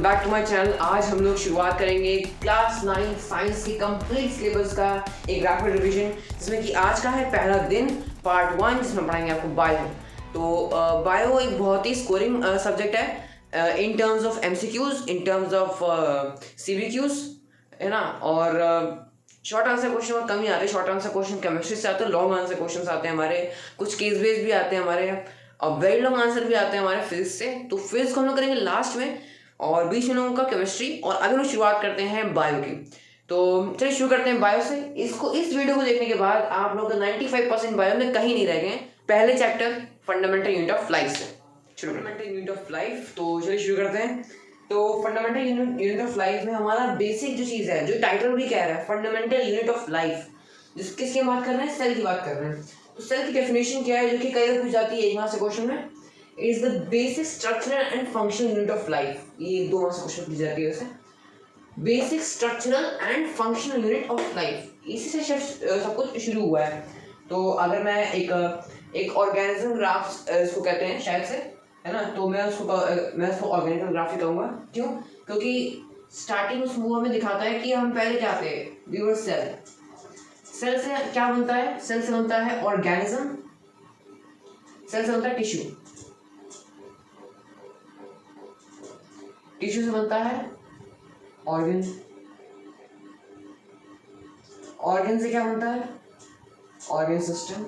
Back to my channel. आज हम लोग शुरुआत करेंगे क्लास 9 साइंस के कंप्लीट सिलेबस का एक रैपिड रिवीजन, जिसमें कि आज का है पहला दिन पार्ट 1, जिसमें पढ़ाएंगे आपको बायो। तो बायो एक बहुत ही स्कोरिंग सब्जेक्ट है in terms of MCQs, in terms of CBQs, है ना। और शॉर्ट आंसर क्वेश्चन और कम ही आते हैं। शॉर्ट आंसर क्वेश्चन केमिस्ट्री से आते हैं, लॉन्ग आंसर क्वेश्चन आते हैं हमारे, कुछ केस बेस्ड भी आते हैं हमारे, और वेरी लॉन्ग आंसर भी आते हैं हमारे फिजिक्स से। तो फिजिक्स को हम लोग करेंगे लास्ट में, और बीच में लोगों का केमिस्ट्री। और अभी लोग शुरुआत करते हैं बायो की। तो चलिए शुरू करते हैं बायो से। इस वीडियो को देखने के बाद आप लोग 95% बायो में कहीं नहीं रह गए। पहले chapter fundamental unit of life से फंडामेंटल यूनिट ऑफ लाइफ। तो चलिए शुरू करते हैं। तो फंडामेंटल यूनिट ऑफ लाइफ में हमारा बेसिक जो चीज़ है, जो टाइटल भी कह रहा है, फंडामेंटल यूनिट ऑफ लाइफ, किसकी बात कर रहे हैं? सेल की बात कर रहे हैं। तो सेल की डेफिनेशन क्या है, जो कि कई बार पूछ जाती है एक मार्क्स से क्वेश्चन में? Is the basic structural and functional unit of life. ये 2 मार्क्स क्वेश्चन पूछ जाती है वैसे। Basic structural and functional unit of life, इसी से सब कुछ शुरू हुआ है। तो अगर मैं एक ऑर्गेनिज्म ग्राफ इसको कहते हैं शायद से, है ना, तो मैं उसको ऑर्गेनिकल ग्राफ ही कहूँगा। क्यों? क्योंकि स्टार्टिंग उस मूव में दिखाता है कि हम पहले क्या थे, वी वर सेल। सेल से क्या बनता है? सेल से बनता है ऑर्गेनिज्म, सेल से बनता है टिश्यू, टिश्यू से बनता है ऑर्गन, ऑर्गन से क्या बनता है? ऑर्गन सिस्टम,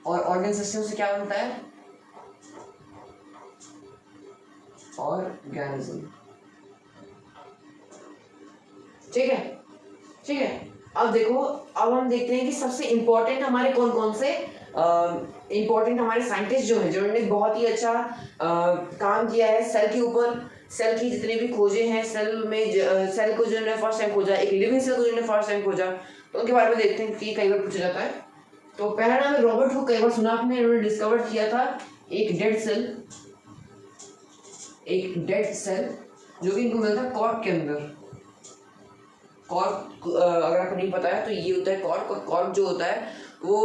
और ऑर्गन सिस्टम से क्या बनता है? ऑर्गेनिज्म। ठीक है, ठीक है। अब देखो, अब हम देखते हैं कि सबसे इंपॉर्टेंट हमारे कौन कौन से इंपॉर्टेंट हमारे साइंटिस्ट जो हैं, जिन्होंने बहुत ही अच्छा काम किया है सेल के ऊपर। सेल की जितनी भी खोजें हैं, सेल में सेल को जिन्होंने फर्स्ट टाइम खोजा, एक लिविंग सेल को जिन्होंने फर्स्ट टाइम खोजा, तो उनके बारे में देखते हैं कि कई बार पूछा जाता है। तो पहला नाम है रॉबर्ट हुक। कई बार सुना आपने, इन्होंने डिस्कवर किया था एक डेड सेल जो कि इनको मिला था कॉर्क के अंदर। कॉर्क अगर आपको नहीं पता है तो ये होता है कॉर्क। और कॉर्क जो होता है वो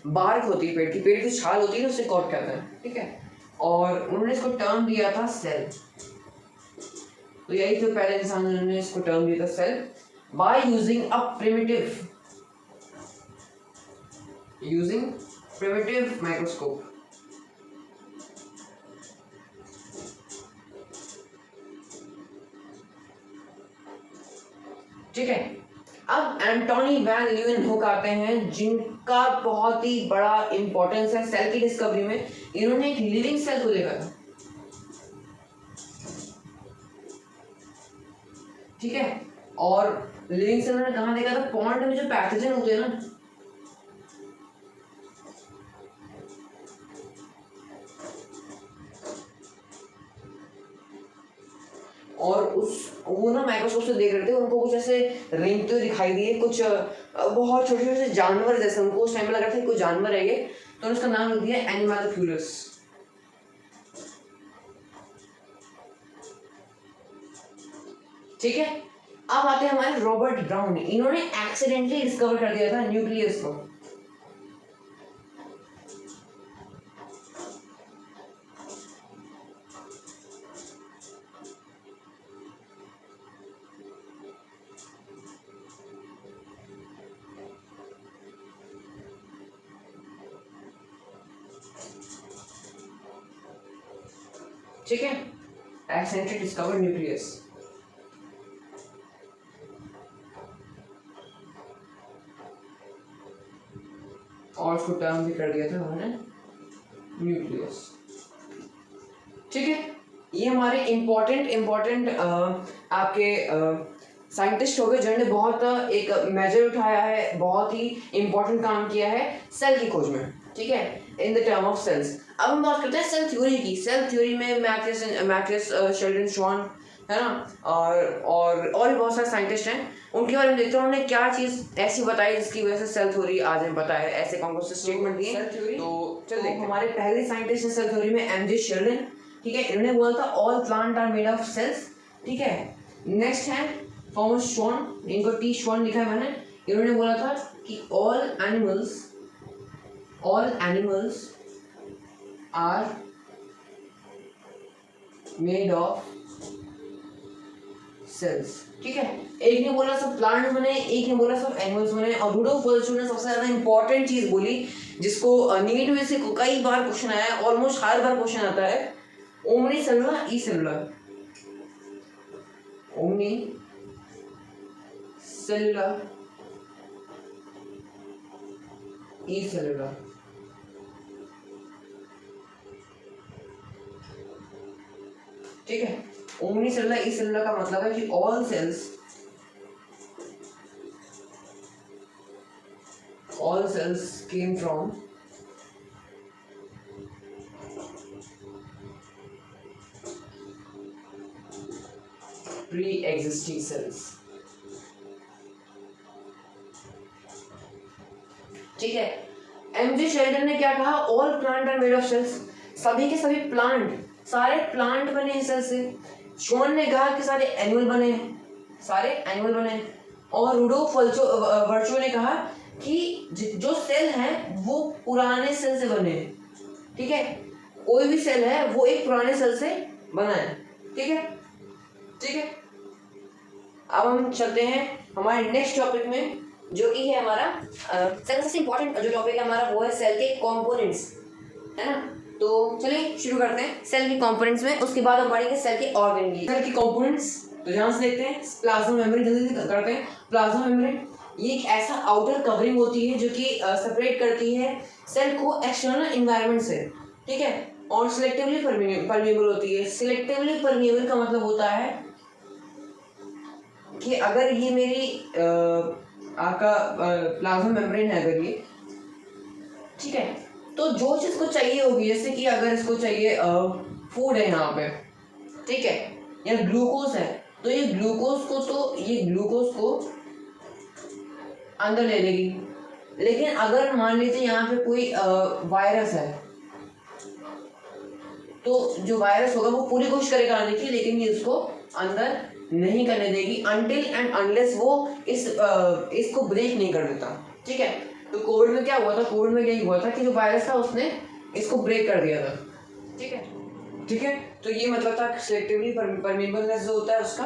बार्क होती है, पेड़ की छाल होती है, उससे कॉर्क कहते हैं। ठीक है, और उन्होंने इसको टर्म दिया था सेल। तो यही तो पहले इंसान ने इसको टर्म दिया था cell, by using a primitive microscope. ठीक है। अब एंटोनी वैन ल्यूवेनहुक आते हैं, जिनका बहुत ही बड़ा इंपॉर्टेंस है सेल की डिस्कवरी में। इन्होंने एक लिविंग सेल को देखा था। ठीक है, और लिविंग सेल उन्होंने कहाँ देखा था? पॉन्ड में जो पैथोजन होते हैं ना, और वो ना माइक्रोस्कोप से देख रहे थे, उनको कुछ ऐसे रेंगते हुए दिखाई दिए, कुछ बहुत छोटे छोटे जानवर जैसे। उनको उस टाइम में लगा था कोई जानवर है ये, तो उसका नाम रख दिया एनिमैलिक्यूलस। ठीक है, अब आते हैं हमारे रॉबर्ट ब्राउन। इन्होंने एक्सीडेंटली डिस्कवर कर दिया था न्यूक्लियस को। ठीक है, एक्सीडेंटली डिस्कवर न्यूक्लियस। और उसको टर्म भी कर दिया था उन्होंने न्यूक्लियस। ठीक है, ये हमारे इम्पोर्टेंट आपके साइंटिस्ट हो गए, जिन्होंने बहुत एक मेजर उठाया है, बहुत ही इम्पोर्टेंट काम किया है सेल की खोज में। ठीक है, in the term of cells. अब हम बात करते हैं सेल थ्योरी की। सेल थ्योरी में मैथियस शेल्डन श्वान, है ना, और भी बहुत सारे साइंटिस्ट हैं। उनके बारे में देखते हैं उन्होंने क्या चीज़ ऐसी बताई जिसकी वजह से सेल थ्योरी आज हमें पता है। ऐसे कौन कौन से स्टेटमेंट दिए तो चल देखते हैं। हमारे पहले साइंटिस्ट हैं सेल थ्योरी में एम.जे. शेल्डन। ठीक है, इन्होंने बोला था all plant are made of cells. ठीक है, नेक्स्ट है थॉमस श्वान, इनको टी श्वान लिखा है मैंने। इन्होंने बोला था कि all animals are made of cells. ठीक है, एक ने बोला सब प्लांट बने, एक ने बोला सब एनिमल्स बने, और रुडोल्फ वल्चो ने सबसे ज्यादा इंपॉर्टेंट चीज बोली जिसको नेगेटिव में से कई बार क्वेश्चन आया है, ऑलमोस्ट हर बार क्वेश्चन आता है, ओमनी सेलुलर ई सेलुलर, ओमनी सेलुलर ई सेलुलर। ठीक है, ओमनी सेलुलर ई सेलुलर का मतलब है कि all cells came from pre-existing cells। ठीक है, एमजे शेल्डन ने क्या कहा, all plant are made of cells, सभी के सभी प्लांट, सारे प्लांट बने हैं सेल से। शॉन ने कहा कि सारे एनिमल बने हैं, सारे एनिमल बने हैं। और रुडोल्फ वर्चो ने कहा कि जो सेल है वो पुराने सेल से बने हैं। ठीक है, कोई भी सेल है वो एक पुराने सेल से बना है। ठीक है, ठीक है, अब हम चलते हैं हमारे नेक्स्ट टॉपिक में, जो कि है हमारा सबसे इम्पोर्टेंट जो टॉपिक है हमारा, वो है सेल के कंपोनेंट्स, है ना। तो चलिए शुरू करते हैं सेल के कंपोनेंट्स में, उसके बाद हम पढ़ेंगे सेल के ऑर्गन की। सेल के कंपोनेंट्स तो ध्यान से देखते हैं। प्लाज्मा मेम्ब्रेन जल्दी करते हैं। प्लाज्मा मेम्ब्रेन ये एक ऐसा आउटर कवरिंग होती है जो कि सेपरेट करती है सेल को एक्सटर्नल इन्वायरमेंट से। ठीक है, और सिलेक्टिवली परमिएबल होती है। सिलेक्टिवली परमिएबल का मतलब होता है कि अगर ये मेरी आपका प्लाज्मा मेम्ब्रेन है, अगर ये ठीक है, तो जो चीज़ को चाहिए होगी, जैसे कि अगर इसको चाहिए फूड है यहाँ पे, ठीक है, या ग्लूकोज है, तो ये ग्लूकोज को अंदर ले लेगी। लेकिन अगर मान लीजिए यहाँ पे कोई वायरस है, तो जो वायरस होगा वो पूरी कोशिश करेगा आने की, लेकिन ये उसको अंदर नहीं करने देगी अनटिल एंड अनलेस वो इसको ब्रेक नहीं कर देता। ठीक है, तो कोविड में क्या हुआ था, कोविड में यही हुआ था कि जो वायरस था उसने इसको ब्रेक कर दिया था। ठीक है, ठीक है, तो ये मतलब था सिलेक्टिवली परमिएबलनेस जो होता है उसका।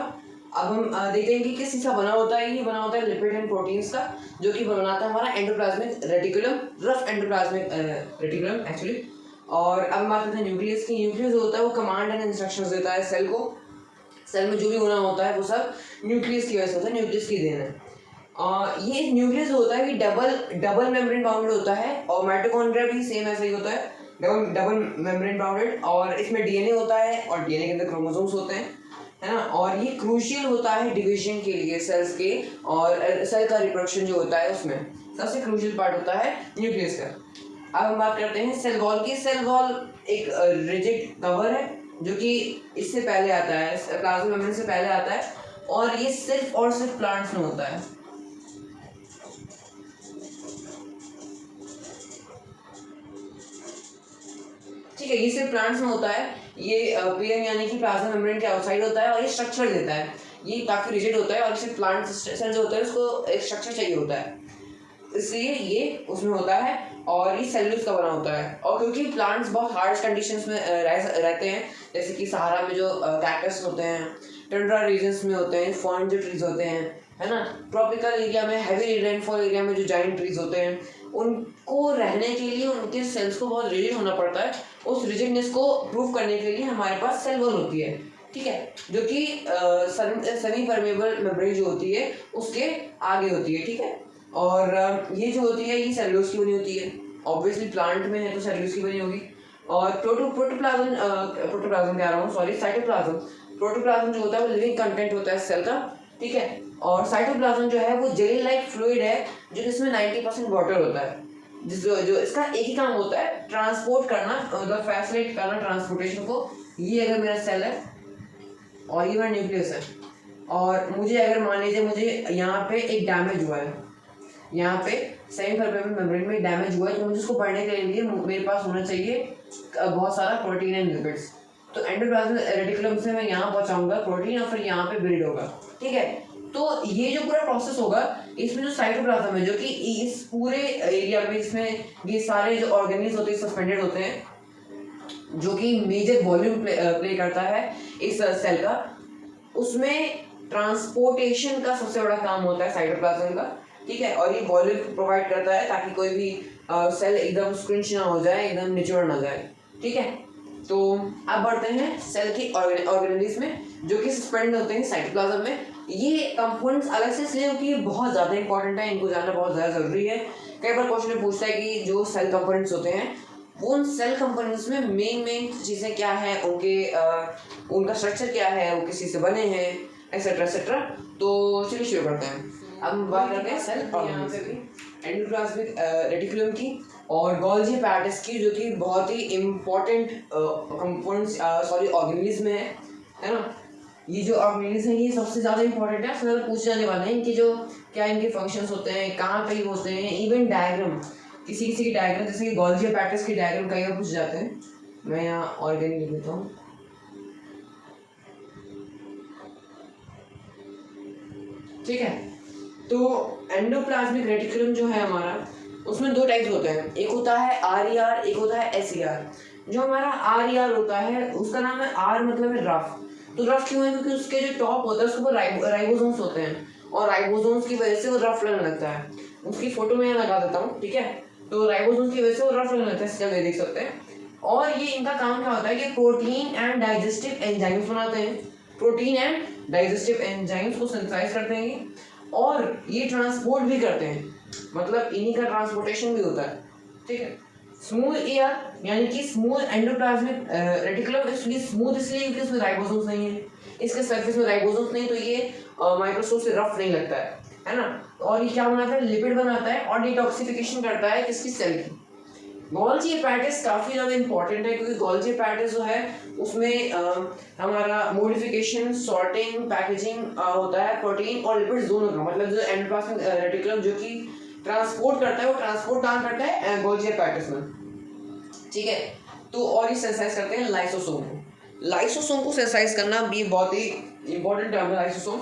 अब हम देखते हैं कि किस चीज़ का बना होता है। ये बना होता है लिपिड एंड प्रोटीन्स का, जो कि बनाता है हमारा endoplasmic reticulum, rough endoplasmic reticulum actually. और अब हम बात करते हैं न्यूक्लियस की। न्यूक्लियस जो होता है वो कमांड एंड इंस्ट्रक्शंस देता है सेल को। सेल में जो भी होना होता है वो सब न्यूक्लियस की वजह से होता है, न्यूक्लियस की देन है। ये न्यूक्लियस होता है कि डबल मेम्ब्रेन बाउंडेड होता है, और माइटोकॉन्ड्रिया भी सेम ऐसा ही होता है, डबल मेम्ब्रेन बाउंडेड। और इसमें डीएनए होता है, और डीएनए के अंदर क्रोमोसोम्स होते हैं, है ना। और ये क्रूशियल होता है डिवीजन के लिए सेल्स के, और सेल का रिप्रोडक्शन जो होता है उसमें सबसे क्रूशियल पार्ट होता है न्यूक्लियस का। अब हम बात करते हैं सेल वॉल की। सेल वॉल एक रिजिड कवर है जो कि इससे पहले आता है, प्लाज्मा मेम्ब्रेन से पहले आता है, और ये सिर्फ और सिर्फ प्लांट्स में होता है। ठीक है, ये सिर्फ प्लांट्स में होता है। ये पीएम यानी कि प्लाज्मा मेम्ब्रेन के आउटसाइड होता है, और ये स्ट्रक्चर देता है। ये काफ़ी रिजिड होता है, और सिर्फ प्लांट सेल जो होता है उसको एक स्ट्रक्चर चाहिए होता है, इसलिए ये उसमें होता है। और ये सेल्यूलोज का बना होता है। और क्योंकि प्लांट्स बहुत हार्श कंडीशंस में रहते हैं, जैसे कि सहारा में जो कैक्टस होते हैं, टंड्रा रीजन्स में होते हैं फॉर्न जो ट्रीज होते हैं, है ना, ट्रॉपिकल एरिया में, हैवी रेनफॉल एरिया में जो जाइंट ट्रीज होते हैं, उनको रहने के लिए उनके सेल्स को बहुत रिजिड होना पड़ता है। उस रिजिडनेस को प्रूव करने के लिए हमारे पास सेल वॉल होती है। ठीक है, जो कि सेमी परमेबल मेम्ब्रेन जो होती है उसके आगे होती है। ठीक है, और ये जो होती है ये सेल्यूलोज की बनी होती है। ऑब्वियसली प्लांट में है तो सेल्यूलोज की बनी होगी। और प्रोटोप्लाज्म कह रहा हूँ, सॉरी, प्रोटोप्लाज्म जो होता है वो लिविंग कंटेंट होता है सेल का। ठीक है, और साइटोप्लाज्म जो है वो जेली लाइक फ्लूइड है, जो जिसमें 90% वाटर होता है, जो इसका एक ही काम होता है, ट्रांसपोर्ट करना, मतलब फैसिलिटेट करना ट्रांसपोर्टेशन को। ये अगर मेरा सेल है और ये मेरा न्यूक्लियस है, और मुझे अगर मान लीजिए मुझे यहाँ पे एक डैमेज हुआ है, यहाँ पे सेमी परमेबल मेम्ब्रेन में डैमेज हुआ है, तो मुझे उसको पढ़ने के लिए मेरे पास होना चाहिए बहुत सारा प्रोटीन एंड लिपिड्स। तो एंडोप्लाज्मिक रेटिकुलम से मैं यहाँ पहुँचाऊंगा प्रोटीन, और फिर यहाँ पे बिल्ड होगा। ठीक है, तो ये जो पूरा प्रोसेस होगा, इसमें जो साइटोप्लाज्म है, जो कि इस पूरे एरिया में, इसमें ये सारे जो ऑर्गेनिल्स होते हैं सस्पेंडेड होते हैं, जो कि मेजर वॉल्यूम प्ले करता है इस सेल का, उसमें ट्रांसपोर्टेशन का सबसे बड़ा काम होता है साइटोप्लाज्म का, ठीक है। और ये वॉल्यूम प्रोवाइड करता है ताकि कोई भी सेल एकदम स्क्रिंच ना हो जाए, एकदम निचोड़ ना जाए, ठीक है। तो अब बढ़ते हैं सेल की ऑर्गेनेल्स में, जो कि सस्पेंड होते हैं साइटोप्लाज्म में। ये कंपोनेंट्स अलग से इसलिए क्योंकि ये बहुत ज़्यादा इंपॉर्टेंट है, इनको जानना बहुत ज़्यादा ज़रूरी है। कई बार क्वेश्चन में पूछता है कि जो सेल कंपोनेंट्स होते हैं वो उन सेल कंपोनेंट्स में मेन चीज़ें क्या हैं, उनका स्ट्रक्चर क्या है, वो किसी से बने हैं, एक्सेट्रा एक्सेट्रा। तो चलिए शुरू करते हैं। अब हम बात करते हैं सेल यहाँ पे भी एंडोप्लाज्मिक रेटिकुलम की और गोल्गी एपेरेटस की, जो कि बहुत ही इम्पोर्टेंट कंपोनेंट्स ऑर्गेनेल्स में है ना। ये जो ऑर्गेनेल्स हैं ये सबसे ज़्यादा इंपॉर्टेंट है, सबसे ज़्यादा पूछे जाने वाले हैं इनके जो क्या इनके फंक्शंस होते हैं, कहाँ पे होते हैं, इवन डायग्राम, किसी की डायग्राम, जैसे कि गोल्गी एपेरेटस की डायग्राम कई बार पूछ जाते हैं। मैं यहाँ ऑर्गेनिक लिख देता हूँ, ठीक है। तो एंडोप्लाज्मिक रेटिकुलम जो है हमारा, उसमें दो टाइप्स होते हैं, एक होता है RER, एक होता है SER। जो हमारा RER होता है उसका नाम है, R मतलब है रफ। तो रफ क्यों है? क्योंकि उसके जो टॉप होता है उसके ऊपर राइबोसोम्स होते हैं और राइबोसोम्स की वजह से वो रफ लगने लगता है। उसकी फोटो मैं यहाँ लगा देता हूँ, ठीक है। तो राइबोसोम्स की वजह से वो रफ लगने लगता है, इसका देख सकते हैं। और ये इनका काम क्या होता है कि प्रोटीन एंड डाइजेस्टिव एंजाइम्स बनाते हैं, प्रोटीन एंड डाइजेस्टिव एंजाइम्स को सिंथेसाइज करते हैं और ये ट्रांसपोर्ट भी करते हैं, मतलब इन्हीं का ट्रांसपोर्टेशन भी होता है, ठीक है। स्मूथ एयर यानी कि स्मूथ एंडोप्लाज्मिक रेटिकुलम, इसलिए स्मूथ इसलिए क्योंकि उसमें राइबोसोम्स नहीं है, इसके सरफेस में राइबोसोम्स नहीं, तो ये माइक्रोस्कोप से रफ नहीं लगता है ना। और ये क्या बनाता है? लिपिड बनाता है और डिटॉक्सिफिकेशन करता है किसकी? सेल की। गोल्गी एपेरेटस काफ़ी ज़्यादा इंपॉर्टेंट है क्योंकि गोल्गी एपेरेटस जो है उसमें हमारा मॉडिफिकेशन, सॉर्टिंग, पैकेजिंग होता है प्रोटीन और लिपिड्स दोनों का। मतलब जो एंडोप्लाज्मिक रेटिकुलम जो कि ट्रांसपोर्ट करता है, वो ट्रांसपोर्ट काम करता है गोल्गी एपेरेटस में, ठीक है। तो और ये सेंसाइज करते हैं लाइसोसोम को। लाइसोसोम को सेंसाइज करना भी बहुत ही इंपॉर्टेंट टर्म है लाइसोसोम।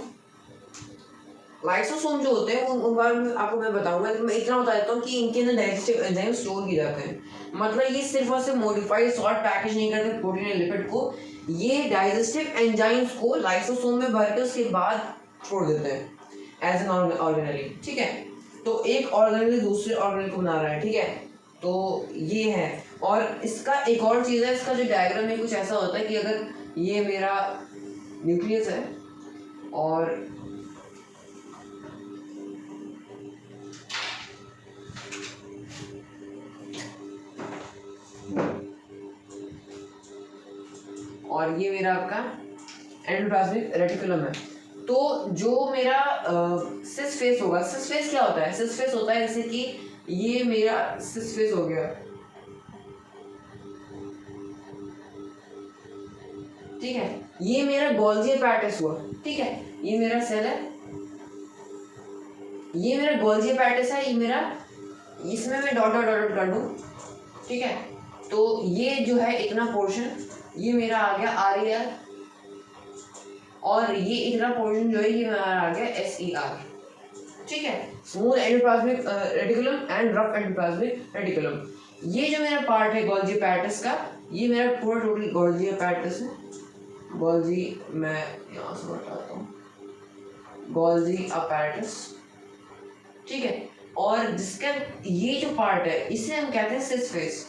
लाइसोसोम जो होते हैं उन बारे में आपको मैं बताऊंगा, लेकिन मैं इतना बता देता हूँ कि इनके अंदर डाइजेस्टिव एंजाइम स्टोर किए जाते हैं। मतलब ये सिर्फ और सिर्फ मॉडिफाइड सॉर्ट पैकेज नहीं करते प्रोटीन या लिपिड को, ये डाइजेस्टिव एंजाइम्स को लाइसोसोम में भर के उसके बाद छोड़ देते हैं एज एन ऑर्गेनेली, ठीक है। तो एक ऑर्गेनेल दूसरे ऑर्गेनेल को बना रहा है, ठीक है। तो ये है। और इसका एक और चीज़ है, इसका जो डायग्राम है कुछ ऐसा होता है कि अगर ये मेरा न्यूक्लियस है और ये मेरा आपका एंडोप्लाज्मिक रेटिकुलम है। तो जो मेरा सिस फेस होगा, सिस फेस क्या होता है? सिस फेस होता है जैसे कि ये मेरा सिस फेस हो गया, ठीक है। ये मेरा गोल्गी एपेरेटस हुआ, ठीक है। ये मेरा सेल है, ये मेरा गोल्गी एपेरेटस है, ये मेरा, इसमें मैं डॉट डॉट डॉट कर दूं, ठीक है। तो ये जो है इतना पोर्शन, ये मेरा आ गया RER और ये इतना पोर्शन जो है ये मेरा आ गया SER, ठीक है। Smooth endoplasmic reticulum and rough endoplasmic reticulum. ये जो मेरा पार्ट है गोल्गी एपेरेटस का, ये मेरा पूरा टोटल गोल्गी एपेरेटस है। गोल्गी, मैं यहाँ से बताता हूँ, गोल्गी एपेरेटस, ठीक है। और जिसका ये जो पार्ट है इसे हम कहते हैं सिस फेस,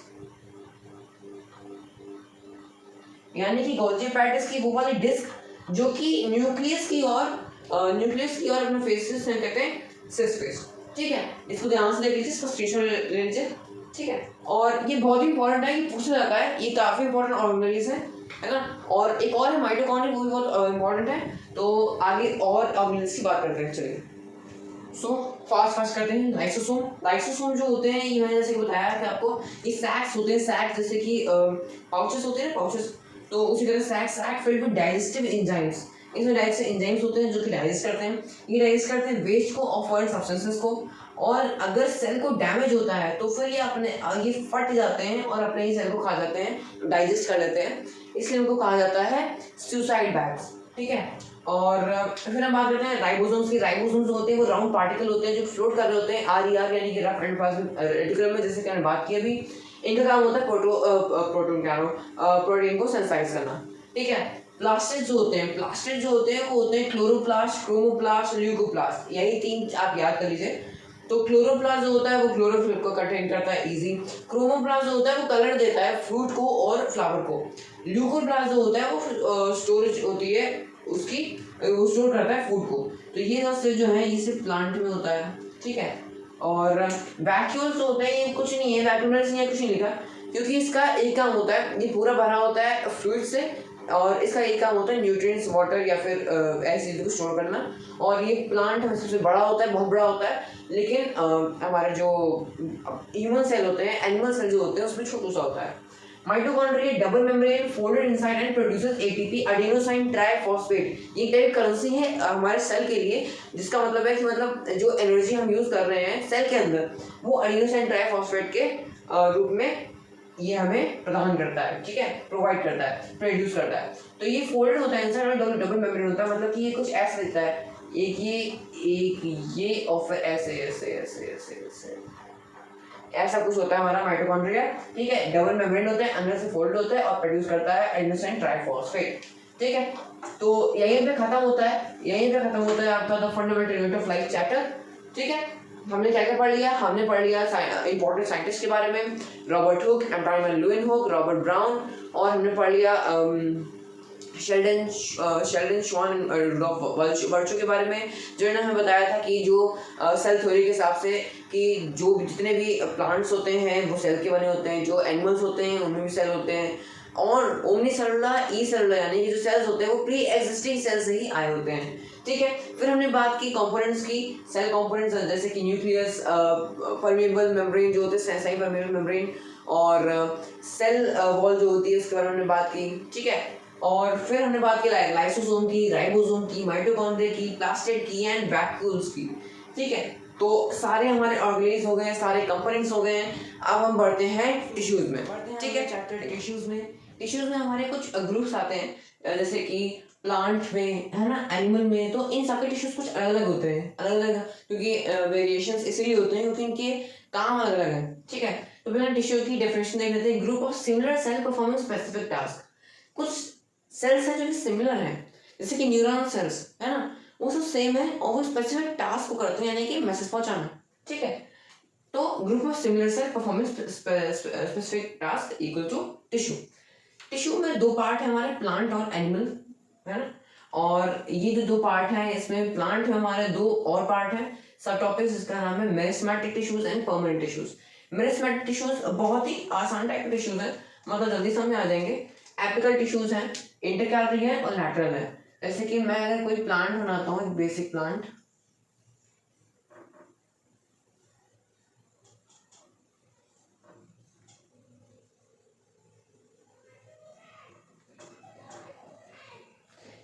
यानी कि गोल्गी एपेरेटस की वो वाली डिस्क जो कि न्यूक्लियस की और अपने फेसेस से कहते हैं सिस फेस, ठीक है। इसको ध्यान से देख लीजिए, इसका स्क्रीनशॉट ले लीजिए, ठीक है। और ये बहुत ही इंपॉर्टेंट है, ये पूछा जाता है, ये काफ़ी इंपॉर्टेंट ऑर्गेनेल्स है ना। और एक और है माइटोकॉन्ड्रिया, वो भी बहुत इंपॉर्टेंट है। तो आगे और ऑर्गेनेल्स की बात करते हैं, चलिए। सो फास्ट करते हैं। लाइसोसोम जो होते हैं, ये मैंने जैसे बताया कि आपको, ये सैक्स होते हैं, सैक्स जैसे कि पाउचेस होते हैं, पाउचेस। तो उसी तरह sac filled with digestive enzymes, इसमें डाइजेस्टिव एंजाइम्स होते हैं जो कि डाइजेस्ट करते हैं, ये डाइजेस्ट करते हैं वेस्ट को और फॉरेन सब्सटेंसेस को। और अगर सेल को डैमेज होता है तो फिर ये फट जाते हैं और अपने ही सेल को खा जाते हैं, डाइजेस्ट कर लेते हैं, इसलिए उनको कहा जाता है सुसाइड बैग्स, ठीक है। और फिर हम बात करते हैं राइबोसोम्स की। राइबोसोम्स होते हैं वो राउंड पार्टिकल होते हैं जो फ्लोट कर रहे होते हैं RER यानी कि रफ एंडोप्लाज्मिक रेटिकुलम में, जैसे कि हमने बात की अभी। इनका काम होता है प्रोटोन कह रहा हूँ प्रोटीन को सेंसाइज करना, ठीक है। प्लास्टिड जो होते हैं वो होते हैं क्लोरोप्लास्ट, क्रोमोप्लास्ट, ल्यूकोप्लास्ट, यही तीन आप याद कर लीजिए। तो क्लोरोप्लास्ट जो होता है वो क्लोरोफिल को कंटेन करता है, इजी। क्रोमोप्लास्ट जो होता है वो कलर देता है फ्रूट को और फ्लावर को। ल्यूकोप्लास्ट जो होता है वो स्टोरेज होती है उसकी, वो स्टोर करता है फूड को। तो ये जो है ये सिर्फ प्लांट में होता है, ठीक है। और वैक्यूल्स होते हैं, ये कुछ नहीं है, वैक्यूल्स नहीं है, कुछ नहीं लिखा, क्योंकि इसका एक काम होता है, ये पूरा भरा होता है फ्लूइड से, और इसका एक काम होता है न्यूट्रिएंट्स, वाटर या फिर ऐसी चीज़ों को स्टोर करना। और ये प्लांट में सबसे बड़ा होता है, बहुत बड़ा होता है, लेकिन हमारे जो ह्यूमन सेल होते हैं, एनिमल सेल जो होते हैं उसमें छोटा सा होता है। Mitochondria double membrane folded inside and produces ATP, adenosine triphosphate. ये एक टाइप करेंसी है हमारे सेल के लिए, जिसका मतलब है कि मतलब जो एनर्जी हम यूज कर रहे हैं सेल के अंदर, वो एडेनोसाइन ट्राइफॉस्फेट के रूप में ये हमें प्रदान करता है, ठीक है, प्रोवाइड करता है, प्रोड्यूस करता है। तो ये फोल्ड होता है इंसाइड में, डबल मेम्ब्रेन होता है, मतलब कि ये कुछ ऐसा दिखता है, एक ये और फिर ऐसे ऐसे ऐसे ऐसे ऐसे ऐसा कुछ होता है हमारा माइटोकॉन्ड्रिया, ठीक है। डबल मेम्ब्रेन होता है, अंदर से फोल्ड होता है और प्रोड्यूस करता है एडेनोसाइन ट्राइफॉस्फेट, ठीक है। तो यहीं पे खत्म होता है आपका the fundamental unit of life chapter, ठीक है। हमने क्या क्या पढ़ लिया? हमने पढ़ लिया इंपॉर्टेंट साइंटिस्ट के बारे में, Robert Hooke, Abraham Leeuwenhoek, Robert Brown, और हमने पढ़ लिया शेल्डन श्वान वर्चू के बारे में, जो इन्होंने हमें बताया था कि जो सेल थ्योरी के हिसाब से कि जो जितने भी प्लांट्स होते हैं वो सेल के बने होते हैं, जो एनिमल्स होते हैं उनमें भी सेल होते हैं, और ओमनी सेलुलर ई सेलुलर यानी कि जो सेल्स होते हैं वो प्री एग्जिस्टिंग सेल से ही आए होते हैं, ठीक है। फिर हमने बात की कंपोनेंट्स की, सेल कंपोनेंट्स जैसे कि न्यूक्लियस, परमेबल मेम्ब्रेन जो होते हैं, सेमी परमेबल मेम्ब्रेन, और सेल वॉल जो होती है उसके बारे में हमने बात की, ठीक है। और फिर हमने बात की लाइसोसोम की, राइबोसोम की, माइटोकॉन्ड्रिया की, प्लास्टिड की एंड वैक्यूल्स की, ठीक है। तो सारे हमारे ऑर्गेनीज हो गए, सारे कंपोनेंट्स हो गए। अब हम बढ़ते हैं टिश्यूज में, ठीक है, चैप्टर टिश्यूज में हमारे कुछ ग्रुप्स आते हैं, जैसे कि प्लांट में है ना, एनिमल में, तो इन सबके टिश्यूज कुछ अलग अलग होते हैं, अलग अलग, क्योंकि वेरिएशंस इसीलिए होते हैं क्योंकि इनके काम अलग अलग है, ठीक है। तो बिना टिश्यू की डेफिनेशन देख लेते हैं। Group of similar cell performing specific task. कुछ सेल्स हैं जो कि सिमिलर हैं, जैसे कि न्यूरॉन सेल्स है ना, वो सब सेम है और वो स्पेसिफिक टास्क को करते हैं, यानी कि मैसेज पहुंचाना, ठीक है। तो group of similar cell performing specific task equal to tissue में दो पार्ट है हमारे, प्लांट और एनिमल, है ना। और ये जो दो पार्ट है, इसमें प्लांट में हमारे दो और पार्ट है, सब टॉपिक्स, जिसका नाम है meristematic tissues and permanent tissues. Meristematic tissues बहुत ही आसान टाइप के टिश्यूज है, मतलब जल्दी समझ में आ जाएंगे। एपिकल टिश्यूज हैं, इंटरकैलरी है और लैटरल है। जैसे कि मैं अगर कोई प्लांट बनाता हूँ, एक बेसिक प्लांट,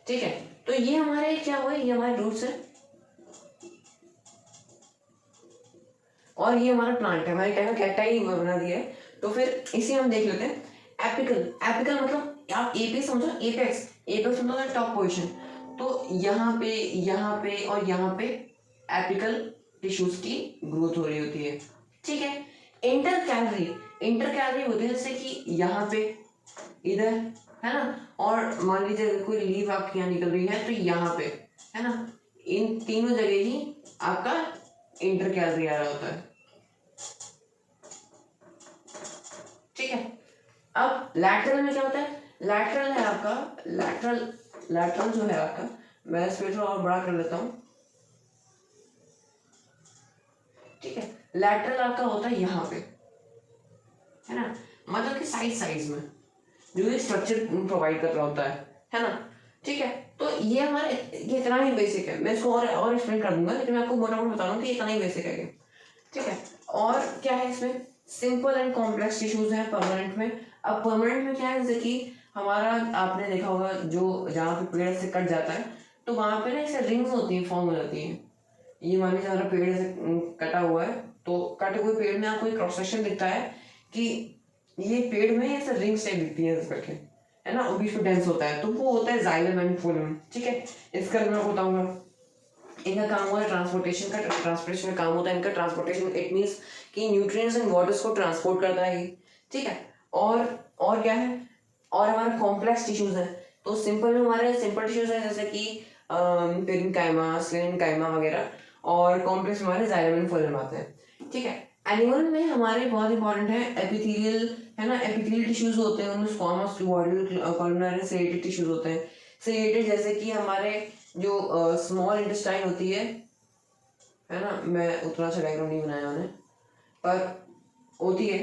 ठीक है, तो ये हमारे क्या हुए, ये हमारे रूट्स है और ये हमारा प्लांट है, हमारे क्या कैक्टाई बना दिया है। तो फिर इसे हम देख लेते हैं। एपिकल मतलब आप एपेक्स समझो, एपेक्स मतलब टॉप पोजीशन। तो यहाँ पे और यहाँ पे एपिकल टिश्यूज की ग्रोथ हो रही होती है, ठीक है। इंटर कैलरी होती है, जैसे कि यहाँ पे, इधर, है ना। और मान लीजिए अगर कोई लीव आपकी यहाँ निकल रही है तो यहाँ पे, है ना, इन तीनों जगह ही आपका इंटर कैलरी आ रहा होता है, ठीक है। अब लैटरल में क्या होता है? लैटरल है आपका, लैटरल जो है आपका, मैं इस पे थोड़ा और बड़ा कर लेता हूँ, ठीक है। लैटरल आपका होता है यहाँ पे, है ना, मतलब कि साइज में जो एक स्ट्रक्चर प्रोवाइड कर रहा होता है ना, ठीक है। तो ये हमारे, ये इतना ही बेसिक है, मैं इसको और एक्सप्लेन कर दूंगा, लेकिन मैं आपको मोटा मोटा बता रहा हूँ कि इतना ही बेसिक है, ठीक है। और क्या है इसमें? सिंपल एंड कॉम्प्लेक्स टिश्यूज हैं परमानेंट में। अब परमानेंट में क्या है, जैसे कि हमारा, आपने देखा होगा जो जहाँ पे पेड़ से कट जाता है तो वहाँ पे ना ऐसे रिंग्स होती हैं, फॉर्म हो जाती हैं। ये मान लीजिए हमारा पेड़ से कटा हुआ है, तो कटे हुए पेड़ में आपको एक क्रॉस सेक्शन दिखता है कि ये पेड़ में ऐसे रिंग्स टाइप दिखती है करके, है ना, और बीच में डेंस होता है, तो वो होता है जाइलम एंड फोलम, ठीक है। इसका मैं बताऊंगा। इनका काम होता है ट्रांसपोर्टेशन का काम होता है इनका ट्रांसपोर्टेशन। इट मीन्स कि न्यूट्रिएंट्स एंड वाटर्स को ट्रांसपोर्ट करता है, ठीक है। और क्या है, और हमारे कॉम्प्लेक्स टिश्यूज हैं। तो सिंपल में हमारे सिंपल टिश्यूज हैं जैसे कि पेरेन्काइमा, स्लेन्काइमा वगैरह, और कॉम्प्लेक्स हमारे जाइलम एंड फ्लोएम आते हैं। ठीक है। एनिमल में हमारे बहुत इंपॉर्टेंट है एपिथेलियल, है ना, एपिथेलियल टिश्यूज होते हैं, उनमें स्क्वामस, क्यूबॉइडल, कॉलमनार, सेरिएटेड टिश्यूज होते हैं। सेरिएटेड जैसे कि हमारे जो स्मॉल इंटेस्टाइन होती है ना, मैं उतना अच्छा डायग्राम नहीं बनाया मैंने, पर होती है।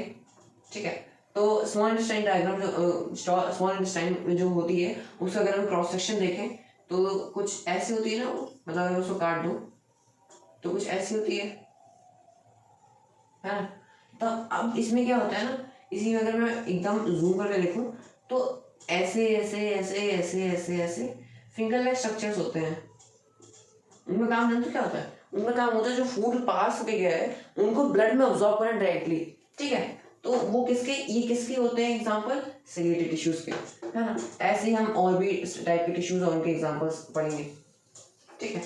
ठीक है। तो स्मॉल इंटेस्टाइन डायग्राम, जो स्मॉल इंटेस्टाइन में जो होती है, उसका अगर हम क्रॉस सेक्शन देखें तो कुछ ऐसी होती है ना, मतलब अगर उसको काट दो तो कुछ ऐसी होती है ना। तो अब इसमें क्या होता है ना, इसी में अगर मैं एकदम जूम करके देखूं तो ऐसे ऐसे ऐसे ऐसे ऐसे ऐसे फिंगर लाइक स्ट्रक्चर्स होते हैं। उनका काम जानते हो क्या होता है? उनका काम होता है जो फूड पास होके गया है उनको ब्लड में ऑब्जॉर्व करना डायरेक्टली। ठीक है। तो वो ये किसके होते हैं एग्जांपल? सेरिएटेड टिश्यूज के, है ना। ऐसे ही हम और भी इस टाइप के टिश्यूज और उनके एग्जांपल्स पढ़ेंगे। ठीक है।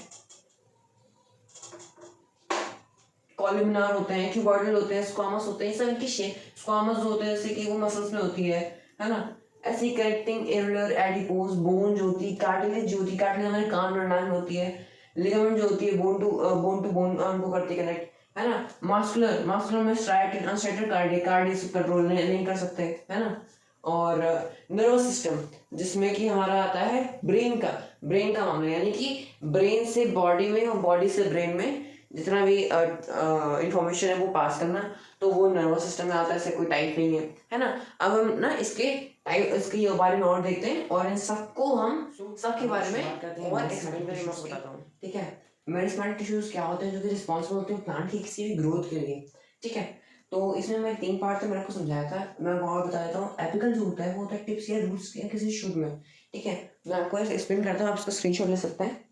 कॉलमनार होते हैं, क्यूबॉइडल होते हैं, स्क्वामस होते हैं, ये सब इनकी शेप। स्क्वामस जो होते हैं जैसे कि वो मसल्स में होती है ना। ऐसी कनेक्टिंग एरुलर एडिपोज बोन जो होती है, कार्टिलेज जो होती है, कार्टिलेज हमारे कान और नाक में होती है, लिगामेंट जो होती है बोन टू बोन को करती है कनेक्ट, है ना। मास्कुलर में स्ट्राइटेड अनस्ट्राइटेड कार्डियक कंट्रोल नहीं कर सकते, है ना। और नर्वस सिस्टम जिसमें कि हमारा आता है ब्रेन का मामला, यानी कि ब्रेन से बॉडी में और बॉडी से ब्रेन में जितना भी इंफॉर्मेशन है वो पास करना, तो वो नर्वस सिस्टम में आता है। ऐसे कोई टाइप नहीं है ना। अब हम ना इसके बारे में और देखते हैं, और इन सबको हम सबके बारे में और एक्सप्लेन करेंगे, मैं बताता हूँ। ठीक है। मेरिस्टेमेटिक टिश्यूज क्या होते हैं जो कि रिस्पॉन्सिबल होते हैं प्लांट की किसी भी ग्रोथ के लिए। ठीक है। तो इसमें मैं 3 पार्ट से मैंने आपको समझाया था, मैं और बता देता हूँ। एपिकल जो होता है वो होता है टिप्स या रूट्स के किसी शूट में। ठीक है। मैं आपको ऐसे एक्सप्लेन करता हूँ, आप इसका स्क्रीनशॉट ले सकते हैं।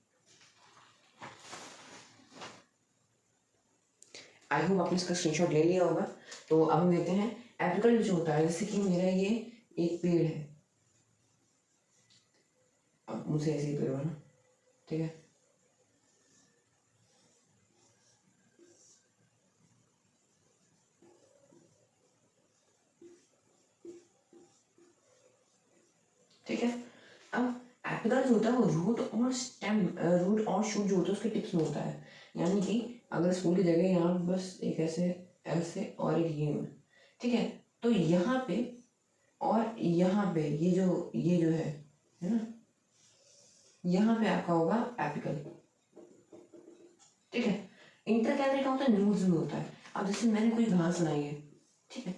आई होप आपने इसका स्क्रीनशॉट ले लिया होगा। तो अब हम देखते हैं एपिकल जो होता है, जैसे कि मेरा ये एक पेड़ है, अब मुझसे ऐसे ही पेड़ बना। ठीक है। ठीक है। अब एपिकल जो होता है वो रूट और शूट जो होता है उसके टिप्स में होता है। यानी कि अगर स्कूल की जगह यहाँ बस एक ऐसे ऐसे और एक ये में। ठीक है। तो यहाँ पे और यहाँ पे ये जो है ना, यहाँ पे आपका होगा एपिकल। ठीक है। इंटरकैलरी का होता है न्यूज में होता है। अब जैसे मैंने कोई घास बनाई है, ठीक है,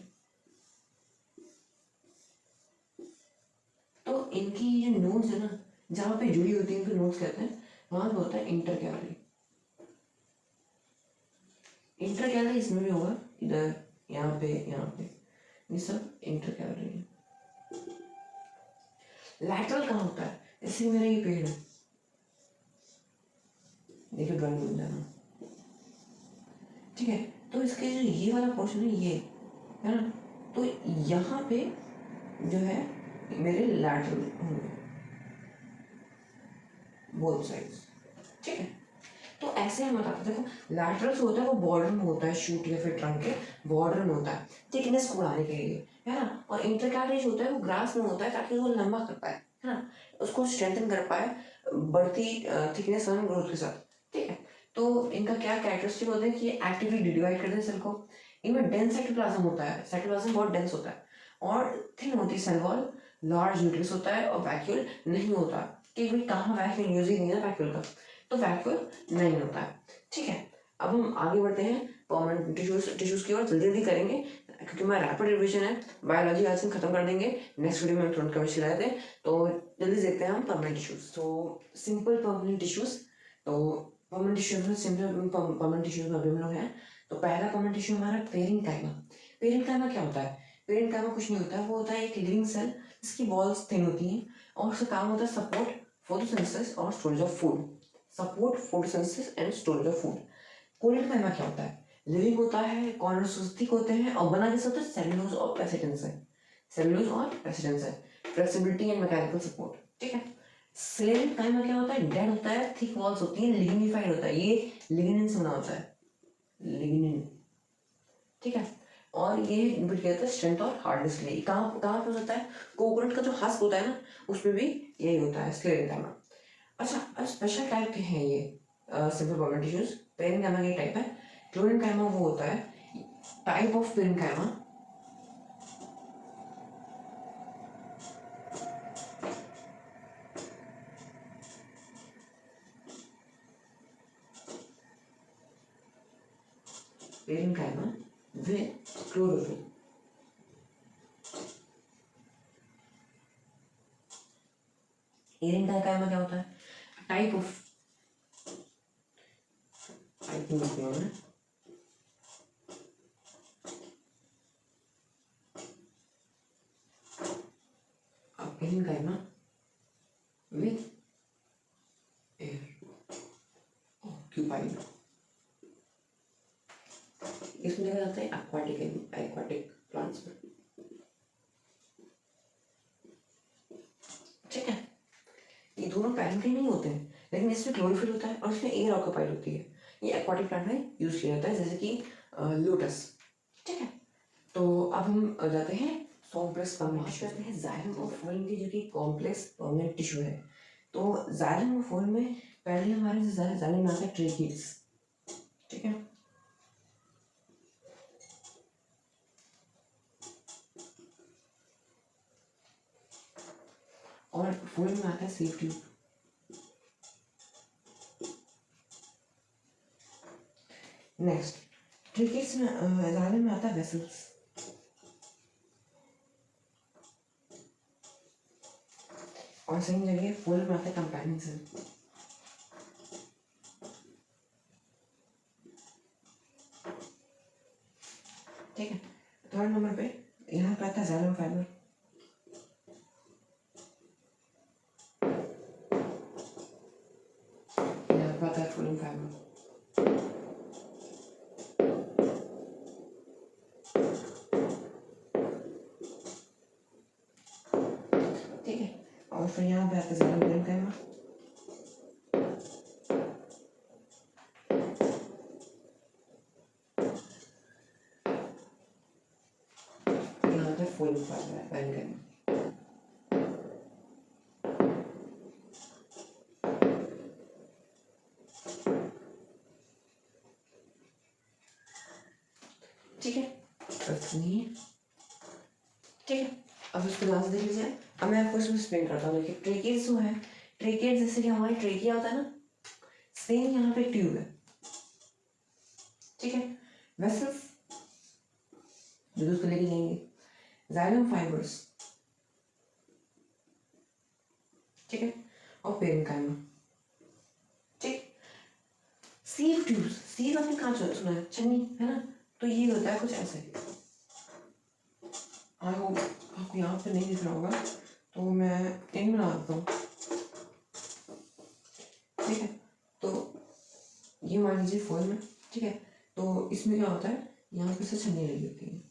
तो इनकी जो नोड्स है ना, जहाँ पे जुड़ी होती है इनको नोड्स कहते हैं, वहां पे होता है इंटरकैलरी। इंटरकैलरी इसमें भी होगा, इधर यहाँ पे ये सब इंटरकैलरी है। लैटरल कहाँ होता है? जैसे मेरा ये पेड़ है, देखिए ड्राइंग बन जाना। ठीक है। तो इसके जो ये वाला पोर्शन है ये, है ना, तो यहाँ पे जो है मेरे लैटरल होंगे बोथ साइड्स। ठीक है। तो ऐसे हम बताते हैं, देखो लैटरल होता है वो बॉर्डर में होता है, शूट या फिर ट्रंक के बॉर्डर में होता है थिकनेस को बढ़ाने के लिए, है ना। और इंटरकैलरी होता है वो ग्रास में होता है ताकि वो लंबा कर पाए, है ना, उसको स्ट्रेंथन कर पाए बढ़ती थिकनेस और ग्रोथ के साथ। ठीक है। तो इनका क्या कैरेक्टरिस्टिक होता है कि ये एक्टिवली डिवाइड करते हैं सेल को। इनमें डेंस साइटोप्लाज्म होता है, साइटोप्लाज्म बहुत डेंस होता है और थिन होती है सेल वॉल, लार्ज न्यूक्लियस होता है और वैक्यूल नहीं होता। कि भाई कहाँ वैक्यूल यूज ही नहीं है वैक्यूल का, तो वैक्यूल नहीं होता है। ठीक है। अब हम आगे बढ़ते हैं परमानेंट टिश्यूज की ओर, जल्दी जल्दी करेंगे क्योंकि मैं रैपिड रिविजन है, बायोलॉजी आज हम खत्म कर देंगे, नेक्स्ट वीडियो में तुरंत केमिस्ट्री लाए थे। तो जल्दी देखते हैं हम परमानेंट टिश्यूज। तो सिंपल परमानेंट टिश्यूज, तो परमानेंट टिश्यूज में सिंपल परमानेंट टिश्यूज में अभी हम लोग हैं। तो पहला परमानेंट टिश्यू हमारा पेरेन्काइमा। पेरेन्काइमा क्या होता है? पेरेन्काइमा कुछ नहीं होता है, वो होता है एक लिविंग सेल जिसकी वॉल्स थिन होती हैं और उसका काम होता है सपोर्ट फोटोसिंथेसिस और storage of food. Support photosynthesis and storage of food. Parenchyma क्या होता है? लिविंग होता है, कॉर्नर्स थिक होते हैं और बना कैसे होता है? सेलुलोज और पेसिडेंस है, सेलुलोज और पेसिडेंस है, फ्लेक्सिबिलिटी एंड मैकेनिकल सपोर्ट। ठीक है। पेरेन्काइमा क्या होता है? डेड होता है, थिक वॉल्स होती हैं, लिग्निफाइड होता है, ये लिग्निन से बना होता है, लिग्निन। ठीक है। और ये इंडिपेंड करता है स्ट्रेंथ और हार्डनेस के लिए। कहाँ कहाँ पे होता है, कोकोनट का जो हस्क होता है ना उसमें भी यही होता है स्क्लेरेंकाइमा। अच्छा, अब स्पेशल टाइप के हैं ये सिंपल परमानेंट टिश्यूज। पेरेंकाइमा का टाइप है, क्लोरेंकाइमा वो होता है type of parenchyma parenchyma with chlorophyll. Parenchyma क्या होता है, type of parenchyma with air occupied. इसमें देखा जाता है एक्वाटिक प्लांट्स में। ठीक है, ये दोनों पैरेंकाइमा नहीं होते हैं, लेकिन इसमें क्लोरोफिल होता है और इसमें एयर ऑक्यूपाइड होती है। ये एक्वाटिक प्लांट में यूज किया जाता है, जैसे कि लोटस। ठीक है, तो अब हम जाते हैं कॉम्प्लेक्स परमानेंट टिश्यू करते हैं जाइलम और फोरम की, जो कि कॉम्प्लेक्स परमानेंट टिश्यू है। तो जाइलम और फोरम में पहले हमारे जाइलम में आता है ट्रेकिड्स। ठीक है, और फोरम में आता है सीव ट्यूब। नेक्स्ट, ट्रेकिड्स में जाइलम में आता है वेसल्स। और सेम जगह फुल में आता है कंपेनियन सेल। ठीक है, थर्ड नंबर पे यहाँ पे आता है जाइलम फाइबर। यहाँ पे आता है फुलम फाइबर। ठीक है, और फिर यहाँ पे आता है जाइलम पेरेंकाइमा। यहाँ पे फुलम फाइबर पेरेंकाइमा। ठीक है, ठीक है, अब इसको ध्यान से देख लीजिए। अब मैं आपको इसमें एक्सप्लेन करता हूँ। देखिए, ट्रेकिड्स जो है, ट्रेकिड्स जैसे कि हमारी ट्रेकिया होता है ना, सेम यहाँ पे ट्यूब है। ठीक है, वेसल्स जो उसको लेके जाएंगे, जाइलम फाइबर्स। ठीक है, और पेरेंकाइमा। ठीक, सीव ट्यूब्स, सीव आपने कहाँ सुना है, छन्नी है ना, तो ये होता है कुछ ऐसे। आपको यहाँ पे नहीं दिख रहा होगा, तो मैं इन बना देता हूँ। ठीक है, तो ये मान लीजिए फॉल में। ठीक है, तो इसमें क्या होता है, यहाँ पे से छन्नी लगी होती है।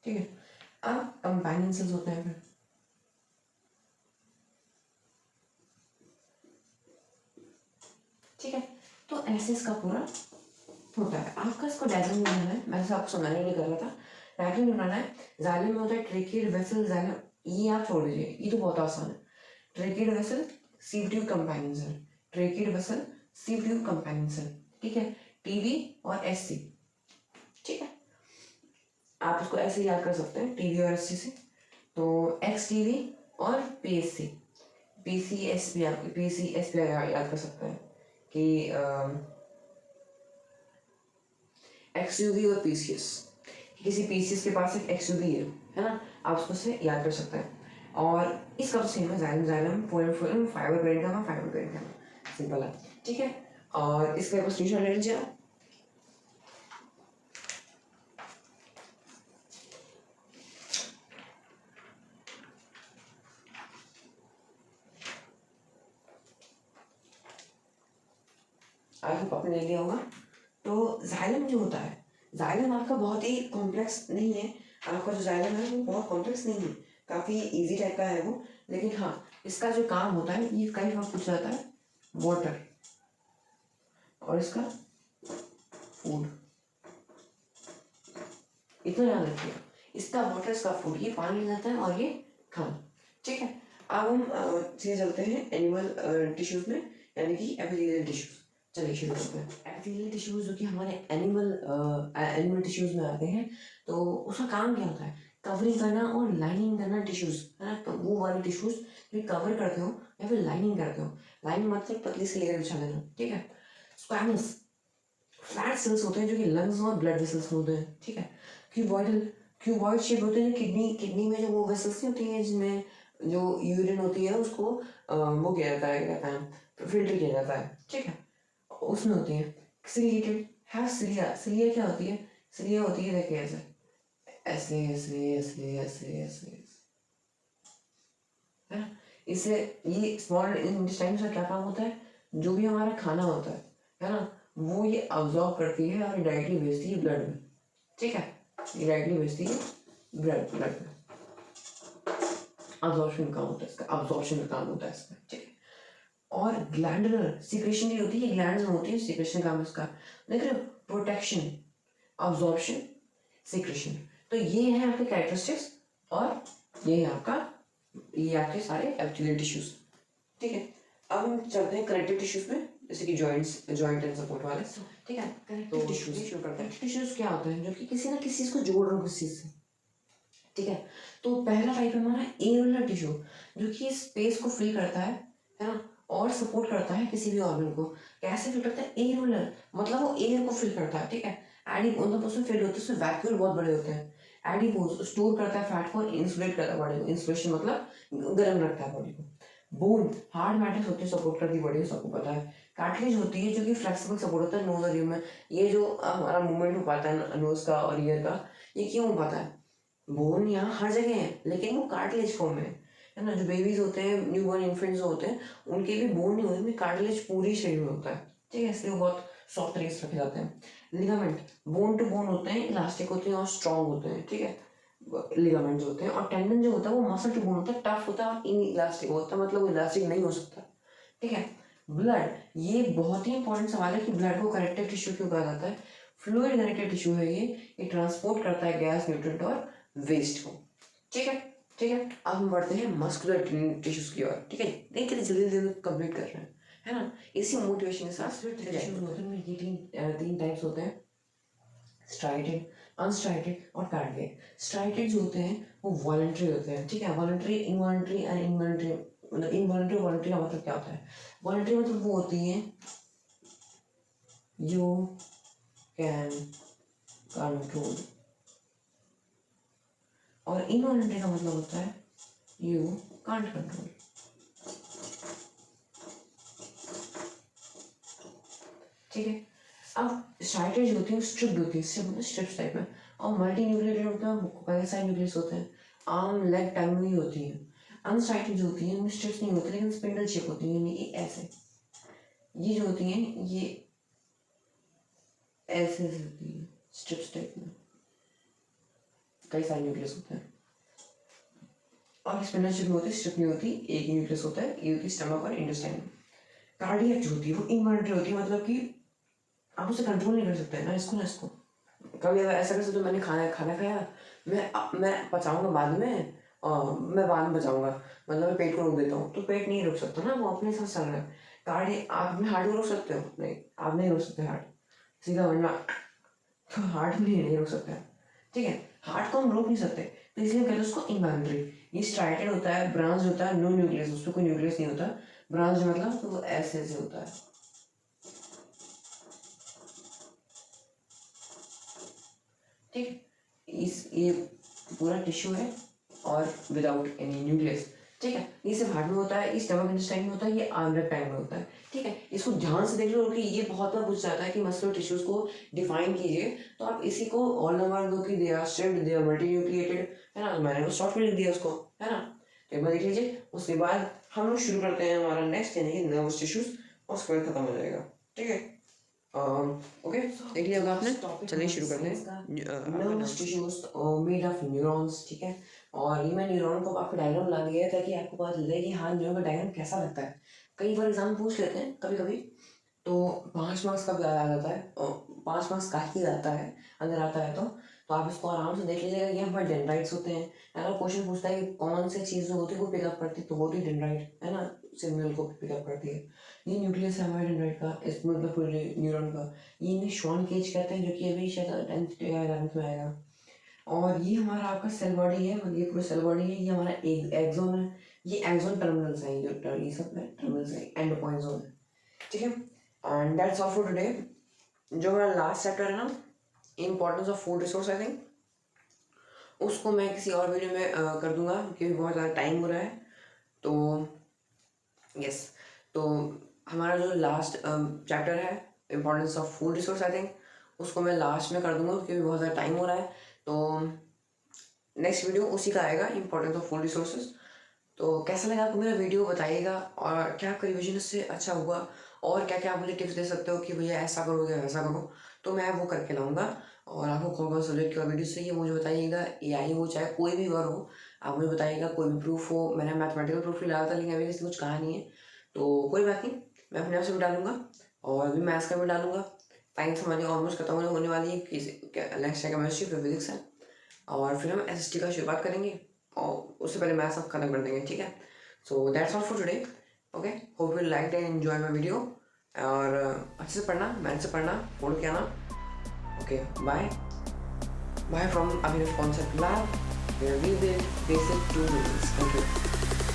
ठीक है, अब कंपेनियन सेल्स होते हैं फिर। ठीक है, तो ऐसे इसका पूरा होता है। आपका इसको डायग्राम बनाना है, मैं आपको समझाने नहीं कर रहा था, डायग्राम बनाना है। जाइलम में होता है ट्रेकिड, वेसल, जाइलम, ये आप छोड़ दीजिए, ये तो बहुत आसान है। Tracheid, vessel, sieve tube, companion cell. Tracheid, vessel, sieve tube, companion cell. ठीक है, टीवी और एससी। ठीक है, आप इसको ऐसे याद कर सकते हैं, टीवी और एससी से। तो एक्स टीवी और पीएससी, पीसीएस भी आप पीसीएस भी याद कर सकते हैं कि एक्सयूवी और पीसीएस। किसी पीसीएस के पास एक एक्सयूवी है ना, आप उसको से याद कर सकते हैं। और इसका तो सेम है, xylem forum fibre parenchyma, fibre parenchyma, simple है। ठीक है, और इसका एक स्क्रीनशॉट ले लीजिए आप। आई होप आपने ले लिया होगा। तो जाइलम जो होता है, जाइलम आपका बहुत ही कॉम्प्लेक्स नहीं है। आपका जो जाइलम है वो बहुत कॉम्प्लेक्स नहीं है, काफ़ी इजी टाइप का है वो। लेकिन हाँ, इसका जो काम होता है ये कई बार पूछा जाता है वाटर, और इसका फूड। इतना याद रखिए, इसका वाटर, इसका फूड, ये पानी जाता है और ये खाना। ठीक है, अब हम सीधे चलते हैं एनिमल टिश्यूज में, यानी कि एपिथेलियल टिश्यूज। चलिए शुरू करते हैं। एपिथेलियल टिश्यूज जो कि हमारे एनिमल टिश्यूज में आते हैं, तो उसका काम क्या होता है? कवरिंग करना और लाइनिंग करना टिश्यूज, है ना। तो वो वाले टिश्यूज जो कवर करते हो या फिर लाइनिंग करते हो, लाइनिंग मतलब पतली सी लेयर बिछा देना। ठीक है, स्क्वैमस फ्लैट सेल्स होते हैं जो कि लंग्स और ब्लड वेसल्स में होते हैं। ठीक है, क्यूबॉइड शेप होते हैं, जो किडनी में जो वो वेसल्स होती हैं जिनमें जो यूरिन होती है उसको वो किया जाता है, क्या कहते हैं, फिल्टर किया जाता है। ठीक है, उसमें होती है सिलिएटेड है। सिलिया क्या होती है? सिलिया होती है, देखिए ऐसे ऐसे ऐसे ऐसे ऐसे ऐसे, है ना। इससे ये स्मॉल इंटेस्टाइन का क्या काम होता है? जो भी हमारा खाना होता है ना, वो ये अब्जॉर्ब करती है और डायरेक्टली भेजती है ब्लड में। ठीक है, ये डायरेक्टली भेजती है ब्लड में। अब्जॉर्प्शन काम होता है इसका, अब्जॉर्प्शन का काम होता है इसका। ठीक है, और ग्लैंडुलर सीक्रेशन भी होती है, ग्लैंड्स में होती है सीक्रेशन काम इसका। देख रहे हो, प्रोटेक्शन, अब्जॉर्प्शन, सीक्रेशन। तो ये है आपके कैरेक्टरिस्टिक्स, और ये है आपके सारे एपिथेलियल टिश्यूज। ठीक है, अब हम चलते हैं कनेक्टिव टिश्यूज में, जैसे कि जॉइंट एंड सपोर्ट वाले। ठीक है, कनेक्टिव टिश्यूज शुरू करते हैं। टिश्यूज क्या होते हैं? जो कि किसी ना किसी चीज को जोड़ रहे हो किसी से। ठीक है, तो पहला टाइप है हमारा एयरलर टिश्यू, जो कि स्पेस को फिल करता है ना, और सपोर्ट करता है किसी भी ऑर्गन को। कैसे फिल करता है? एयरलर मतलब वो एयर को फिल करता है। ठीक है, मतलब उसमें फिल होते हैं, उसमें वैक्यूल बहुत बड़े होते हैं। एडिपोज स्टोर करता है फैट को और इंसुलेट करता है बॉडी को। इंसुलेशन मतलब गर्म रखता है बॉडी को। बोन हार्ड मैटर्स होती है, सपोर्ट करती है बॉडी को, सबको पता है। कार्टिलेज होती है जो कि फ्लेक्सिबल सपोर्ट होता है नोज और ईयर में। ये जो हमारा मूवमेंट हो पाता है नोज का और ईयर का, ये क्यों हो पाता है? बोन यहाँ हर जगह है, लेकिन वो कार्टिलेज फॉर्म में है ना। जो बेबीज होते हैं, न्यू बॉर्न इन्फेंट्स होते हैं, उनके भी बोन नहीं होते, कार्टिलेज पूरी शरीर में होता है। ठीक है, इसलिए वो बहुत सॉफ्ट तरीके से रखे जाते हैं। लिगामेंट बोन टू बोन होते हैं, इलास्टिक होते हैं और स्ट्रॉन्ग होते हैं। ठीक है, लिगामेंट्स होते हैं। और टेंडन जो होता है वो मसल टू बोन होता है, टफ होता है और इन इलास्टिक होता है, मतलब वो इलास्टिक नहीं हो सकता। ठीक है, ब्लड, ये बहुत ही इंपॉर्टेंट सवाल है कि ब्लड को कनेक्टिव टिश्यू क्यों कहा जाता है। फ्लूइड कनेक्टिव टिश्यू है ये ट्रांसपोर्ट करता है गैस, न्यूट्रिएंट और वेस्ट को। ठीक है, अब हम बढ़ते हैं मस्कुलर टिश्यूज की ओर। ठीक है, देखिए जल्दी कंप्लीट कर रहे हैं, है ना। इसी मोटिवेशन के साथ टिश्यूज होते हैं, ये तीन टाइप्स होते हैं, स्ट्राइटेड, अनस्ट्राइटेड और कार्डियक। स्ट्राइटेड जो होते हैं वो वॉलंटरी होते हैं। ठीक है, वॉलंटरी, इनवॉलंटरी एंड इनवॉलंटरी, मतलब इनवॉलंटरी और वॉलंटरी का मतलब क्या होता है? वॉलंटरी मतलब वो होती है यू कैन कंट्रोल, और इनवॉलंटरी का मतलब होता है यू कांट कंट्रोल। ठीक है, अब स्ट्राइटेड जो होती है स्ट्रिप्ड होती है, स्ट्रिप मतलब स्ट्रिप्स टाइप में, और मल्टी न्यूक्लिएटेड होता है, कई सारे न्यूक्लियस होते हैं, आर्म, लेग, टंग में ही होती है। अनस्ट्राइटेड जो होती है उनमें स्ट्रिप्स नहीं होती, लेकिन स्पिंडल शेप होती है, यानी कि ऐसे। ये जो होती हैं ये ऐसे होती है, स्ट्रिप्स टाइप में, कई सारे न्यूक्लियस होते हैं। और स्पिंडल शेप में होती है, स्ट्रिप नहीं होती, एक ही न्यूक्लियस होता है, ये होती है स्टमक और इंटेस्टाइन। कार्डियक जो होती है वो इनवॉलंटरी होती है, मतलब कि आप उसे कंट्रोल नहीं कर सकते ना इसको। कभी अगर ऐसा कर सकते, मैंने खाना खाया, मैं पचाऊंगा बाद में, और मैं बाद में बचाऊंगा, मतलब मैं पेट को रोक देता हूँ, तो पेट नहीं रोक सकता ना, वो अपने साथ चल रहा है। कार्डियक, आप अपने हार्ट को रोक सकते हो? नहीं, आप नहीं रोक सकते हार्ट, सीधा वरना तो हार्ट में नहीं रोक सकते। ठीक है, हार्ट को हम रोक नहीं सकते, तो इसलिए कहते हैं उसको इनवॉलंटरी। ये स्ट्राइटेड होता है, ब्रांच होता है, नो न्यूक्लियस, उसमें कोई न्यूक्लियस नहीं होता। ब्रांच मतलब तो वो ऐसे होता है। ठीक, ये पूरा टिश्यू है और विदाउट एनी न्यूक्लियस। ठीक है, ये सिर्फ हार्ट में होता है, ये स्टमक इंटेस्टाइन में होता है, ये आर्म लेग टैंक में होता है। ठीक है, इसको ध्यान से देख लो कि ये बहुत बार पूछ जाता है कि मस्कुलर टिश्यूज को डिफाइन कीजिए, तो आप इसी को ऑल नंबर दो कि they are striped, they are multi nucleated, है ना। मैंने वो शॉर्ट में लिख दिया उसको, है ना। तो एक बार देख लीजिए, उसके बाद हम लोग शुरू करते हैं हमारा नेक्स्ट, यानी कि नर्वस टिश्यूज, और उसके बाद खत्म हो जाएगा। ठीक है, ओके, देख लिया होगा आपने। चलिए शुरू करते हैं। Nervous tissues made of neurons. ठीक है, और ये मैं न्यूरॉन को आपको डायग्राम ला दिया है ताकि आपको पता चल जाए कि हाँ न्यूरॉन का डायग्राम कैसा लगता है। कई फॉर एग्जाम्पल पूछ लेते हैं कभी कभी, तो 5 मार्क्स का भी आ जाता है और 5 मार्क्स का ही आता है, अंदर आता है तो आप इसको आराम से देख लीजिएगा कि यहाँ पर डेंड्राइट्स होते हैं। अगर क्वेश्चन पूछता है कि कौन से चीज़ जो होती है वो पिकअप करती है तो होती डेंड्राइट है ना, सिग्नल को पिकअप करती है। ये न्यूक्लियस है हमारे डेंड्राइट का, इस मतलब पूरे न्यूरॉन का। ये इन्हें शॉन केज कहते हैं, जो कि अभी शायद 10th या 11th में आएगा। और ये हमारा आपका सेल बॉडी है, मतलब ये पूरा सेल बॉडी है। ये हमारा एक्सोन है, ये एक्सोन टर्मिनल्स हैं, जो ये सब टर्मिनल्स हैं, एंड पॉइंट जोन है, ठीक है। And that's all for today. जो हमारा लास्ट चैप्टर है ना, importance of food resource, I think उसको मैं किसी और वीडियो में कर दूंगा क्योंकि बहुत ज़्यादा टाइम हो रहा है। तो यस, तो हमारा जो लास्ट चैप्टर है importance of food resource, I think उसको मैं लास्ट में कर दूंगा क्योंकि बहुत ज़्यादा टाइम हो रहा है। तो नेक्स्ट वीडियो उसी का आएगा, इम्पोर्टेंस ऑफ फूड रिसोर्सेज। तो कैसा लगा आपको मेरा वीडियो बताइएगा, और क्या आपका रिविजन इससे अच्छा हुआ, और क्या क्या आप मुझे टिप्स दे सकते हो कि भैया ऐसा करोगे वैसा करो, तो मैं वो करके लाऊंगा। और आपको कौन कौन सब्जेक्ट का वीडियो चाहिए मुझे बताइएगा, AI हो चाहे कोई भी वर हो, आप मुझे बताइएगा। कोई भी प्रूफ हो, मैंने मैथमेटिकल प्रूफ ही लाया था लेकिन अभी किसी कुछ कहा नहीं है, तो कोई बात नहीं, मैं अपने आप से भी डालूंगा और अभी मैथ्स का भी डालूंगा। साइंस हमारी ऑलमोस्ट खत्म होने वाली है, नेक्स्ट है केमिस्ट्री, फिर फिजिक्स है, और फिर हम SST का शुरुआत करेंगे और उससे पहले मैथ्स सब खत्म कर देंगे, ठीक है। So that's all for today, okay. Hope you like and enjoy my video. और अच्छे से पढ़ना, मेहनत से पढ़ना, फोड़ के आना, okay. Bye bye from Abhinav concept lab, where we build basic tools. Thank you.